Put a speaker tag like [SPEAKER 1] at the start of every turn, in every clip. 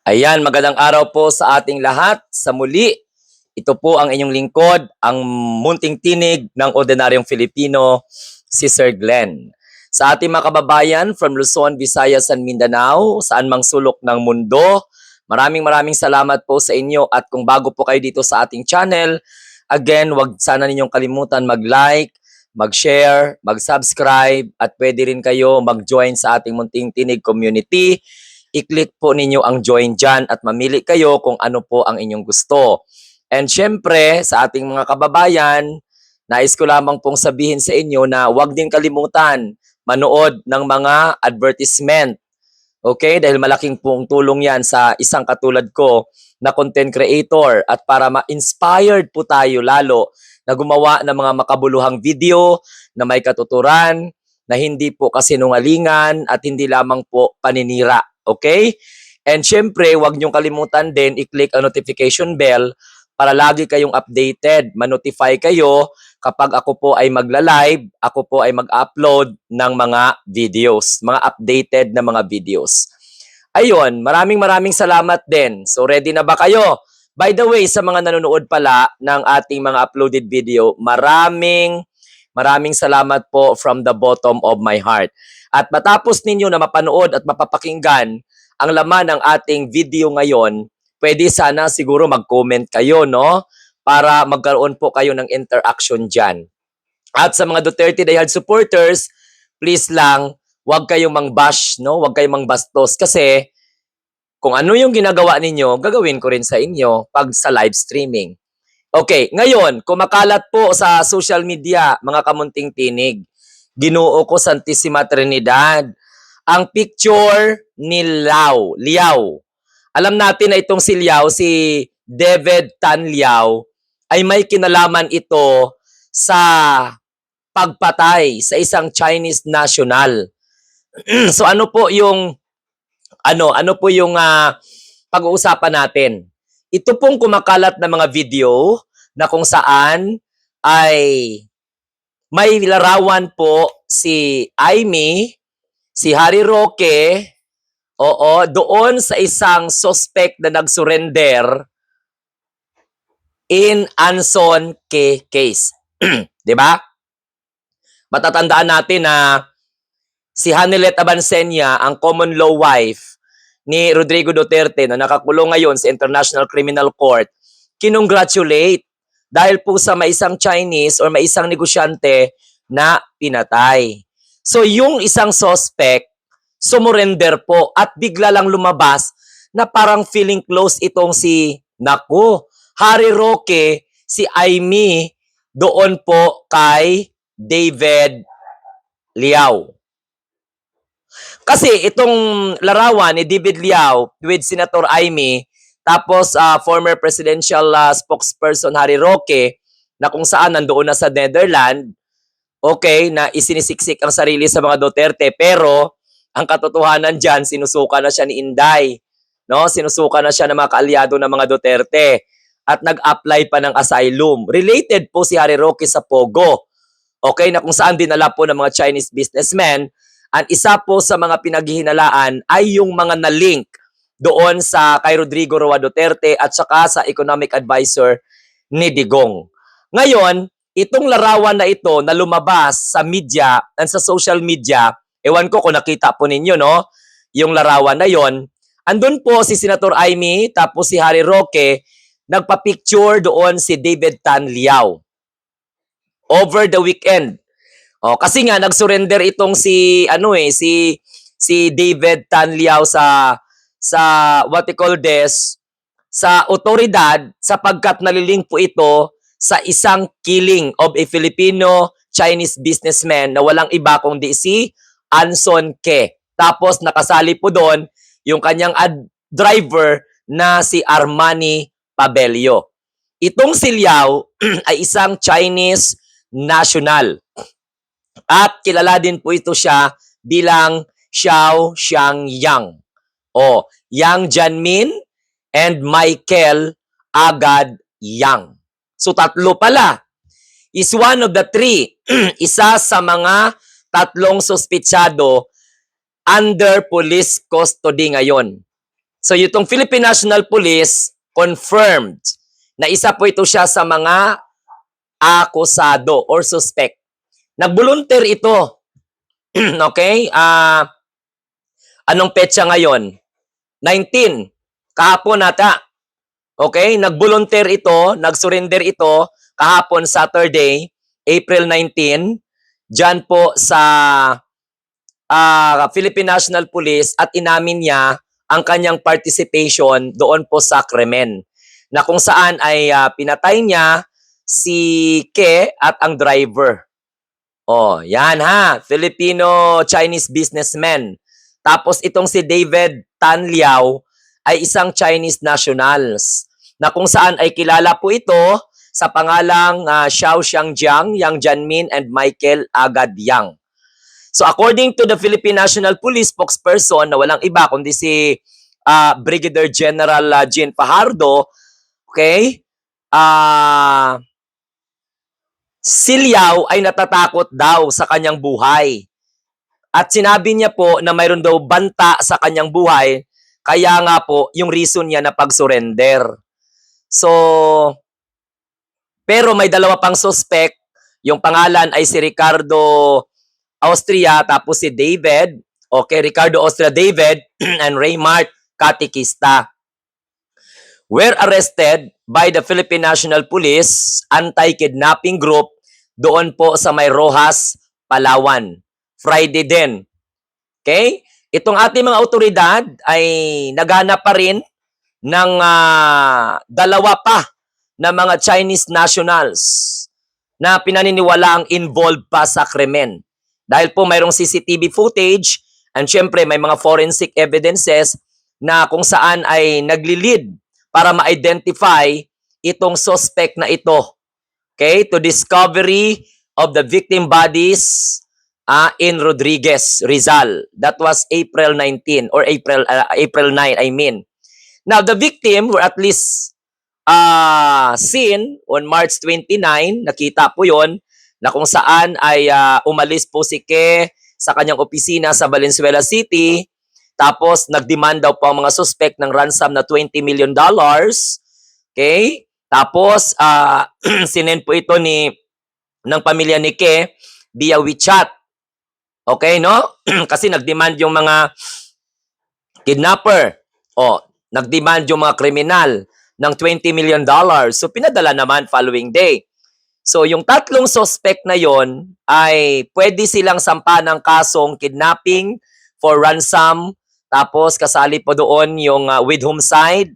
[SPEAKER 1] Ayan, magandang araw po sa ating lahat. Sa muli, ito po ang inyong lingkod, ang munting tinig ng ordinaryong Filipino, si Sir Glenn. Sa ating mga kababayan from Luzon, Visayas, and Mindanao, saan mang sulok ng mundo, maraming salamat po sa inyo. At kung bago po kayo dito sa ating channel, again, wag sana ninyong kalimutan mag-like, mag-share, mag-subscribe, at pwede rin kayo mag-join sa ating munting tinig community. I-click po ninyo ang join dyan at mamili kayo kung ano po ang inyong gusto. And syempre, sa ating mga kababayan, nais ko lamang pong sabihin sa inyo na huwag din kalimutan manood ng mga advertisement. Okay? Dahil malaking pong tulong yan sa isang katulad ko na content creator at para ma-inspired po tayo lalo na gumawa ng mga makabuluhang video na may katuturan, na hindi po kasinungalingan at hindi lamang po paninira. Okay? And syempre, huwag niyong kalimutan din i-click ang notification bell para lagi kayong updated. Ma-notify kayo kapag ako po ay magla-live, ako po ay mag-upload ng mga videos, mga updated na mga videos. Ayun, maraming salamat din. So ready na ba kayo? By the way, sa mga nanonood pala ng ating mga uploaded video, maraming salamat po from the bottom of my heart. At matapos ninyo na mapanood at mapapakinggan ang laman ng ating video ngayon, pwede sana siguro mag-comment kayo, no? Para magkaroon po kayo ng interaction dyan. At sa mga Duterte diehard supporters, please lang, huwag kayong mang-bash, no? Huwag kayong mang-bastos kasi kung ano yung ginagawa ninyo, gagawin ko rin sa inyo pag sa live streaming. Okay, ngayon, kumakalat po sa social media, mga kamunting tinig, Ginoo ko Santissima Trinidad, ang picture ni Liao. Alam natin na itong si Liao, si David Tan Liao, ay may kinalaman ito sa pagpatay sa isang Chinese national. So ano po yung pag-uusapan natin? Ito pong kumakalat na mga video na kung saan ay may larawan po si Aimee, si Harry Roque, doon sa isang suspect na nag-surrender in Anson K case. 'Di ba? Matatandaan natin na si Hanilet Abansenia, ang common law wife ni Rodrigo Duterte na nakakulong ngayon sa International Criminal Court, kinongratulate dahil po sa may isang Chinese or may isang negosyante na pinatay. So yung isang suspect, sumurrender po at bigla lang lumabas na parang feeling close itong si Harry Roque, si Aimee, doon po kay David Liao. Kasi itong larawan ni David Liao with Senator Aimee, tapos former presidential spokesperson Harry Roque, na kung saan nandoon na sa Netherlands, okay, na isinisiksik ang sarili sa mga Duterte, pero ang katotohanan dyan, sinusuka na siya ni Inday. No? Sinusuka na siya ng mga kaalyado ng mga Duterte at nag-apply pa ng asylum. Related po si Harry Roque sa Pogo. Okay, na kung saan dinala po ng mga Chinese businessmen. At isa po sa mga pinaghihinalaan ay yung mga na-link doon sa kay Rodrigo Roa Duterte at saka sa economic advisor ni Digong. Ngayon, itong larawan na ito na lumabas sa media at sa social media, ewan ko kung nakita po ninyo, no? Yung larawan na yon. Andun po si Senator Aimee, tapos si Harry Roque, nagpa-picture doon si David Tan Liao. Over the weekend. Kasi nga nag-surrender itong si David Tan Liao sa what they call this, sa otoridad sapagkat nalilink po ito sa isang killing of a Filipino-Chinese businessman na walang iba kundi si Anson Ke. Tapos nakasali po doon yung kanyang driver na si Armani Pabelio. Itong si Liao ay isang Chinese national. At kilala din po ito siya bilang Xiao Xiangyang. Yang Jianmin and Michael Agad Yang. So tatlo pala. Is one of the three. Isa sa mga tatlong suspitsado under police custody ngayon So itong Philippine National Police confirmed na isa po ito siya sa mga akusado or suspect. Nag-volunteer ito. Okay? Anong petsa ngayon? 19. Kahapon nata. Okay? Nag-volunteer ito, nag-surrender ito kahapon Saturday, April 19, dyan po sa Philippine National Police at inamin niya ang kanyang participation doon po sa krimen na kung saan ay pinatay niya si Ke at ang driver. Oh, yan ha, Filipino-Chinese businessman. Tapos itong si David Tan Liao ay isang Chinese nationals na kung saan ay kilala po ito sa pangalang Xiao Xiangjiang, Yang Jianmin, and Michael Agad Yang. So according to the Philippine National Police spokesperson na walang iba kundi si Brigadier General Jean Fajardo, okay? Si Liao ay natatakot daw sa kanyang buhay. At sinabi niya po na mayroon daw banta sa kanyang buhay, kaya nga po yung reason niya na pag-surrender. So, pero may dalawa pang suspect, yung pangalan ay si Ricardo Austria, tapos si David, okay, Ricardo Austria David, and Raymart Katikista were arrested by the Philippine National Police Anti-Kidnapping Group doon po sa May Rojas, Palawan. Friday din. Okay? Itong ating mga otoridad ay naghanap pa rin ng dalawa pa na mga Chinese nationals na pinaniniwalaang involved pa sa krimen. Dahil po mayroong CCTV footage and syempre may mga forensic evidences na kung saan ay nagli-lead para ma-identify itong suspect na ito. Okay? To discovery of the victim bodies in Rodriguez, Rizal. That was April 19 or April 9, I mean. Now, the victim were at least seen on March 29, nakita po yon na kung saan ay umalis po si Ke sa kanyang opisina sa Valenzuela City. Tapos, nag-demand daw po ang mga suspect ng ransom na $20 million. Okay? Tapos, sinend po ito ng pamilya ni Ke via WeChat. Okay, no? Kasi nag-demand yung mga kidnapper. Nag-demand yung mga kriminal ng $20 million. So, pinadala naman following day. So, yung tatlong suspect na yon ay pwede silang sampa ng kasong kidnapping for ransom. Tapos, kasali po doon yung with homicide.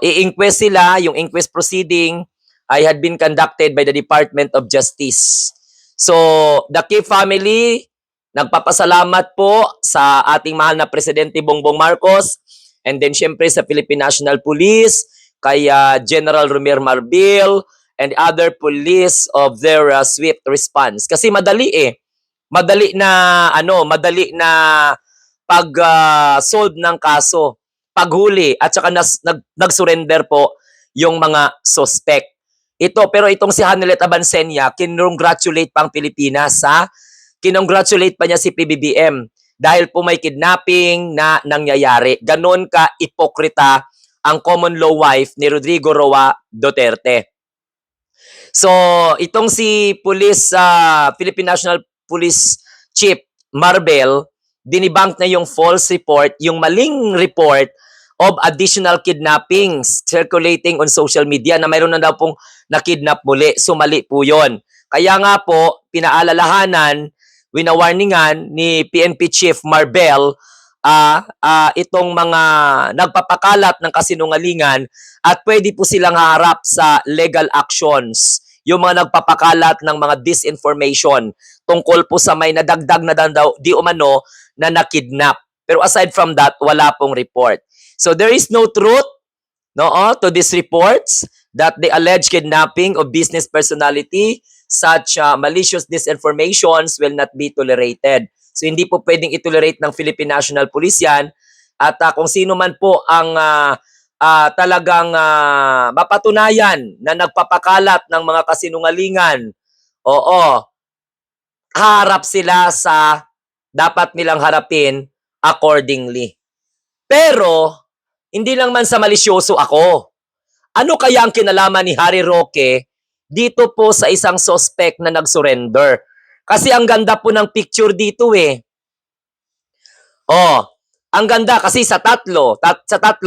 [SPEAKER 1] I-inquest sila. Yung inquest proceeding ay had been conducted by the Department of Justice. So, the Ke family, nagpapasalamat po sa ating mahal na Presidente Bongbong Marcos and then syempre sa Philippine National Police, kay General Romer Marbil, and other police of their swift response. Kasi madali madali na pag-solve ng kaso, paghuli, at saka nag-surrender po yung mga suspect. Pero itong si Hanelet Abansenia, kinongratulate pang Pilipinas kinongratulate pa niya si PBBM dahil po may kidnapping na nangyayari. Ganon ka ipokrita ang common law wife ni Rodrigo Roa Duterte. So, itong si Philippine National Police Chief Marbel, dinibank na yung false report, yung maling report of additional kidnappings circulating on social media na mayroon na daw pong nakidnap muli. So, mali po yun. Kaya nga po, pinaalalahanan, winawarningan ni PNP Chief Marbel itong mga nagpapakalat ng kasinungalingan at pwede po silang harap sa legal actions. Yung mga nagpapakalat ng mga disinformation tungkol po sa may nadagdag na daw di umano na nakidnap. Pero aside from that, wala pong report. So there is no truth to these reports that the alleged kidnapping of business personality, such malicious disinformations will not be tolerated. So hindi po pwedeng itolerate ng Philippine National Police yan. At kung sino man po ang talagang mapatunayan na nagpapakalat ng mga kasinungalingan, harap sila sa dapat nilang harapin accordingly. Pero, hindi lang man sa malisyoso ako. Ano kaya ang kinalaman ni Harry Roque dito po sa isang suspect na nag-surrender? Kasi ang ganda po ng picture dito eh. Oh, ang ganda kasi sa tatlo,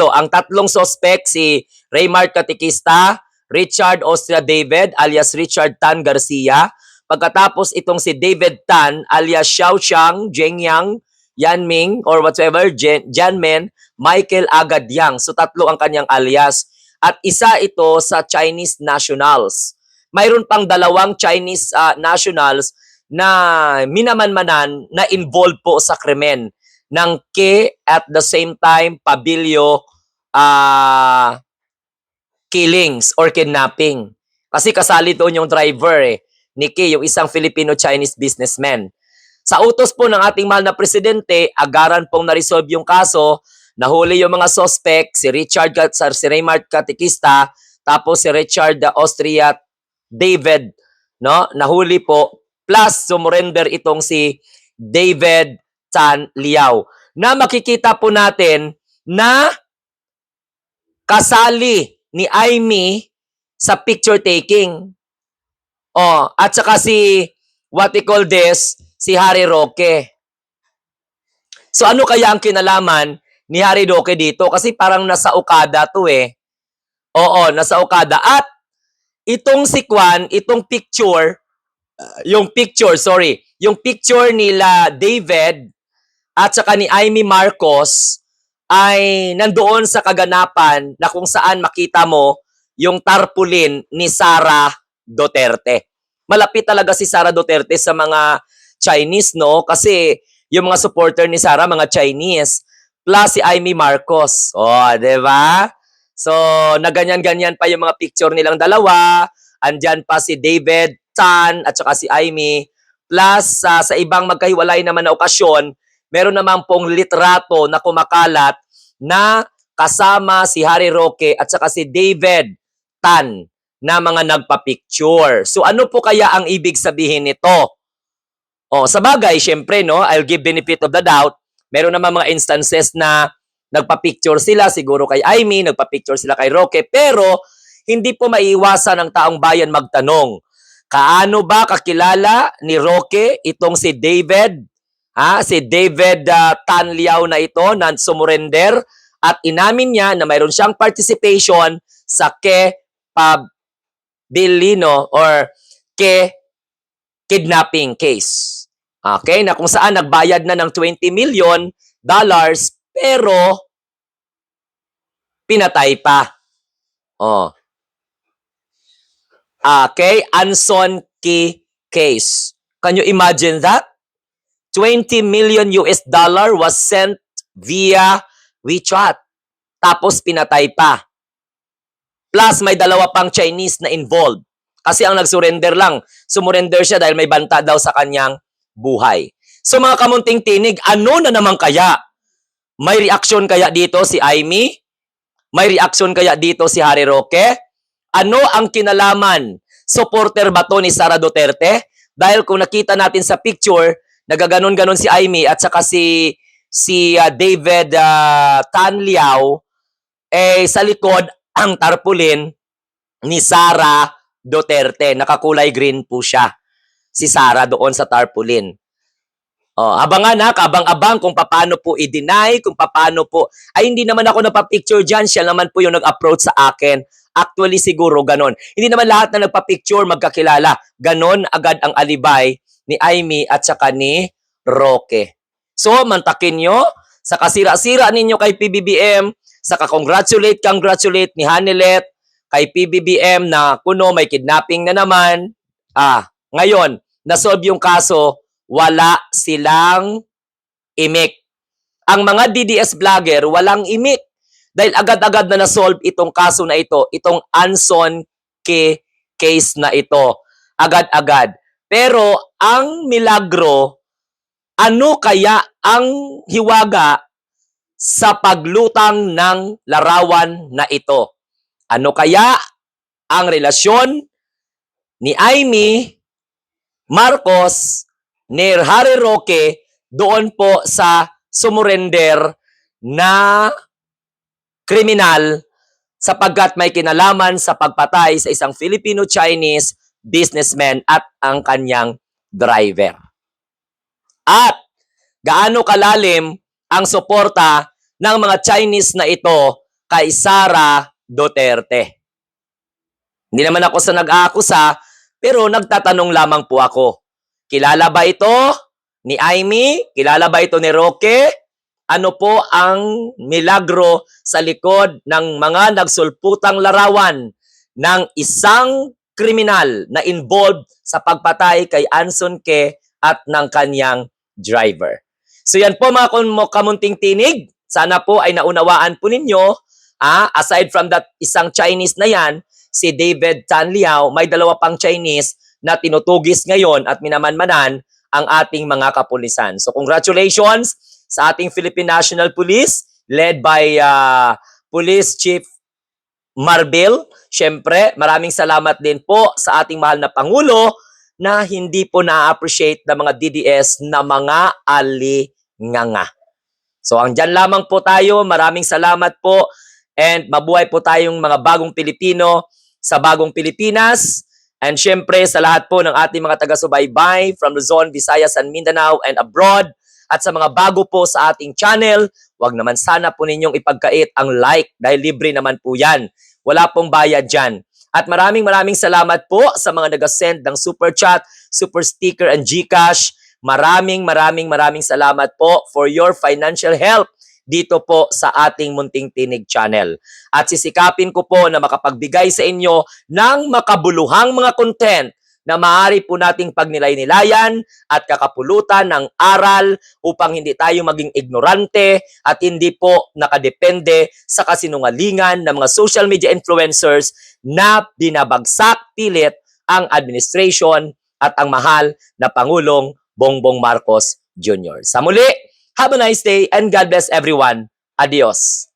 [SPEAKER 1] ang tatlong suspect si Raymart Katikista, Richard Austria David alias Richard Tan Garcia, pagkatapos itong si David Tan alias Xiao Xiang, Zheng Yang, Yan Ming or whatever, Jianmen, Michael Agad Yang. So tatlo ang kanyang alias. At isa ito sa Chinese nationals. Mayroon pang dalawang Chinese nationals na minamanmanan na involved po sa krimen ng at the same time Pabilio killings or kidnapping. Kasi kasali doon yung driver ni K, yung isang Filipino-Chinese businessman. Sa utos po ng ating mahal na presidente, agaran pong na-resolve yung kaso, nahuli yung mga suspect, si Raymart Katikista, tapos si Richard Austria David, no? Nahuli po, plus sumurrender itong si David Tan Liao. Na makikita po natin na kasali ni Aimee sa picture taking. Oh, at saka si what we call this, si Harry Roque. So ano kaya ang kinalaman ni Harry Roque dito? Kasi parang nasa Okada to eh. Oo, nasa Okada. At itong si Kwan, itong picture, yung picture nila David at saka ni Aimee Marcos ay nandoon sa kaganapan na kung saan makita mo yung tarpaulin ni Sara Duterte. Malapit talaga si Sara Duterte sa mga Chinese, no? Kasi yung mga supporter ni Sara, mga Chinese. Plus si Aimee Marcos. Oh, di ba? So, naganyan-ganyan pa yung mga picture nilang dalawa. Andyan pa si David Tan at saka si Aimee. Plus, sa ibang magkahiwalay naman na okasyon, meron naman pong litrato na kumakalat na kasama si Harry Roque at saka si David Tan na mga nagpa-picture. So ano po kaya ang ibig sabihin nito? Oh, sa bagay, syempre, no, I'll give benefit of the doubt. Meron naman mga instances na nagpa-picture sila, siguro kay Aimee, nagpa-picture sila kay Roque, pero hindi po maiiwasan ng taong bayan magtanong, kaano ba kakilala ni Roque itong si David? Si David Tan Liao na ito na sumurrender at inamin niya na mayroon siyang participation sa Pabilino or kidnapping case. Okay, na kung saan nagbayad na ng $20 million pero pinatay pa. Oh. Okay, Anson Key case. Can you imagine that? $20 million was sent via WeChat. Tapos pinatay pa. Plus may dalawa pang Chinese na involved. Kasi ang nag-surrender lang, sumurrender siya dahil may banta daw sa kanyang buhay. So mga kamunting tinig, ano na naman kaya? May reaksyon kaya dito si Aimee? May reaksyon kaya dito si Harry Roque? Ano ang kinalaman? Supporter ba to ni Sara Duterte? Dahil kung nakita natin sa picture, nagaganon-ganon si Aimee at saka si David Tan Liao, sa likod ang tarpaulin ni Sara Duterte. Nakakulay green po siya. Si Sara doon sa tarpaulin. Oh, abangan kabang-abang kung paano po i-deny, kung paano po, ay hindi naman ako napapicture dyan, siya naman po yung nag-approach sa akin. Actually, siguro ganon. Hindi naman lahat na nagpa-picture magkakilala. Ganon agad ang alibay ni Aimee at saka ni Roque. So, mantakin nyo, sa kasira-sira ninyo kay PBBM, sa congratulate ni Hanilet, kay PBBM na kuno may kidnapping na naman. Ngayon, nasolve yung kaso, wala silang imik. Ang mga DDS vlogger, walang imik. Dahil agad-agad na nasolve itong kaso na ito, itong Anson case na ito. Agad-agad. Pero ang milagro, ano kaya ang hiwaga sa paglutang ng larawan na ito? Ano kaya ang relasyon ni Aimee Marcos ni Harry Roque doon po sa sumurrender na kriminal sapagkat may kinalaman sa pagpatay sa isang Filipino-Chinese businessman at ang kanyang driver. At gaano kalalim ang suporta ng mga Chinese na ito kay Sara Duterte. Hindi naman ako sa nag-aakusa, pero nagtatanong lamang po ako. Kilala ba ito ni Aimee? Kilala ba ito ni Roque? Ano po ang milagro sa likod ng mga nagsulputang larawan ng isang kriminal na involved sa pagpatay kay Anson Ke at ng kanyang driver? So yan po mga kamunting tinig. Sana po ay naunawaan po ninyo. Aside from that isang Chinese na yan, si David Tan Liao, may dalawa pang Chinese na tinutugis ngayon at minamanmanan ang ating mga kapulisan. So congratulations sa ating Philippine National Police led by Police Chief Marbil. Siyempre, maraming salamat din po sa ating mahal na Pangulo na hindi po na-appreciate ng mga DDS na mga alinganga. So hanggang lamang po tayo. Maraming salamat po and mabuhay po tayong mga bagong Pilipino sa bagong Pilipinas. And syempre sa lahat po ng ating mga taga-subaybay from Luzon, Visayas, and Mindanao and abroad. At sa mga bago po sa ating channel, wag naman sana po ninyong ipagkait ang like dahil libre naman po yan. Wala pong bayad dyan. At maraming salamat po sa mga nag-send ng super chat, super sticker, and GCash. Maraming salamat po for your financial help dito po sa ating Munting Tinig channel. At sisikapin ko po na makapagbigay sa inyo ng makabuluhang mga content na maaari po nating pagnilay-nilayan at kakapulutan ng aral upang hindi tayo maging ignorante at hindi po nakadepende sa kasinungalingan ng mga social media influencers na binabagsak pilit ang administration at ang mahal na Pangulong Bongbong Marcos Jr. Sa muli, have a nice day and God bless everyone. Adios.